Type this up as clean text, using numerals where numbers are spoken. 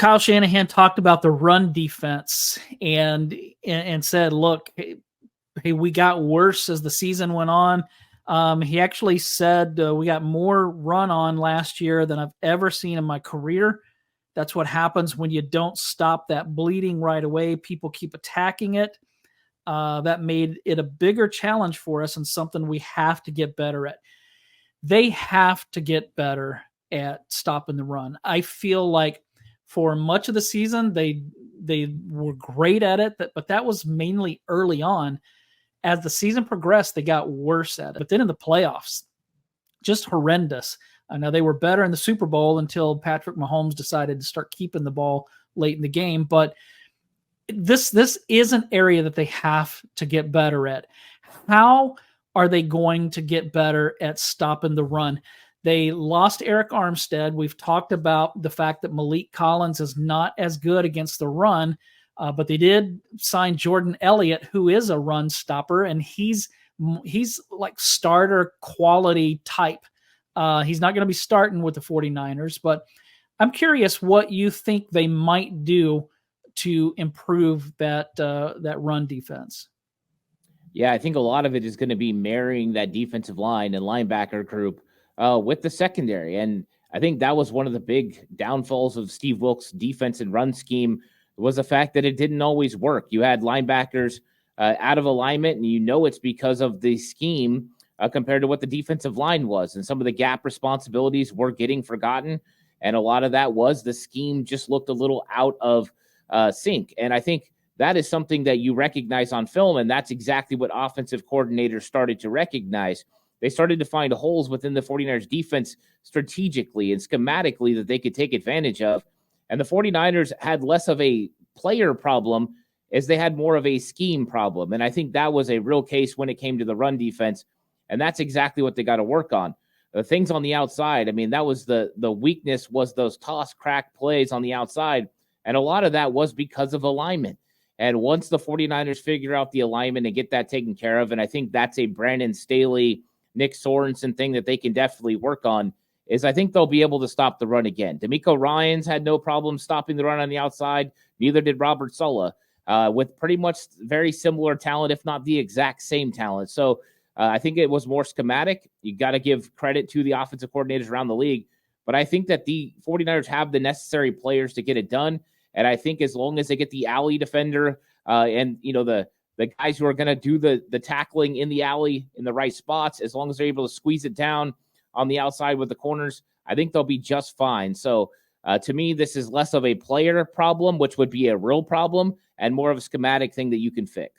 Kyle Shanahan talked about the run defense and said, look, hey, we got worse as the season went on. He actually said we got more run on last year than I've ever seen in my career. That's what happens when you don't stop that bleeding right away. People keep attacking it. That made it a bigger challenge for us and something we have to get better at. They have to get better at stopping the run. I feel like for much of the season, they were great at it, but that was mainly early on. As the season progressed, they got worse at it. But then in the playoffs, just horrendous. I know they were better in the Super Bowl until Patrick Mahomes decided to start keeping the ball late in the game. But this is an area that they have to get better at. How are they going to get better at stopping the run? They lost Eric Armstead. We've talked about the fact that Malik Collins is not as good against the run, but they did sign Jordan Elliott, who is a run stopper, and he's like starter quality type. He's not going to be starting with the 49ers, but I'm curious what you think they might do to improve that run defense. Yeah, I think a lot of it is going to be marrying that defensive line and linebacker group with the secondary. And I think that was one of the big downfalls of Steve Wilkes' defense and run scheme was the fact that it didn't always work. You had linebackers out of alignment, and you know it's because of the scheme compared to what the defensive line was. And some of the gap responsibilities were getting forgotten. And a lot of that was the scheme just looked a little out of sync. And I think that is something that you recognize on film, and that's exactly what offensive coordinators started to recognize. They started to find holes within the 49ers defense strategically and schematically that they could take advantage of. And the 49ers had less of a player problem as they had more of a scheme problem. And I think that was a real case when it came to the run defense. And that's exactly what they got to work on. The things on the outside, I mean, that was the weakness was those toss crack plays on the outside. And a lot of that was because of alignment. And once the 49ers figure out the alignment and get that taken care of, and I think that's a Brandon Staley, Nick Sorensen thing that they can definitely work on, is I think they'll be able to stop the run again. D'Amico Ryans had no problem stopping the run on the outside. Neither did Robert Saleh, with pretty much very similar talent, if not the exact same talent. So I think it was more schematic. You got to give credit to the offensive coordinators around the league. But I think that the 49ers have the necessary players to get it done. And I think as long as they get the alley defender and, you know, the guys who are going to do the tackling in the alley in the right spots, as long as they're able to squeeze it down on the outside with the corners, I think they'll be just fine. So to me, this is less of a player problem, which would be a real problem, and more of a schematic thing that you can fix.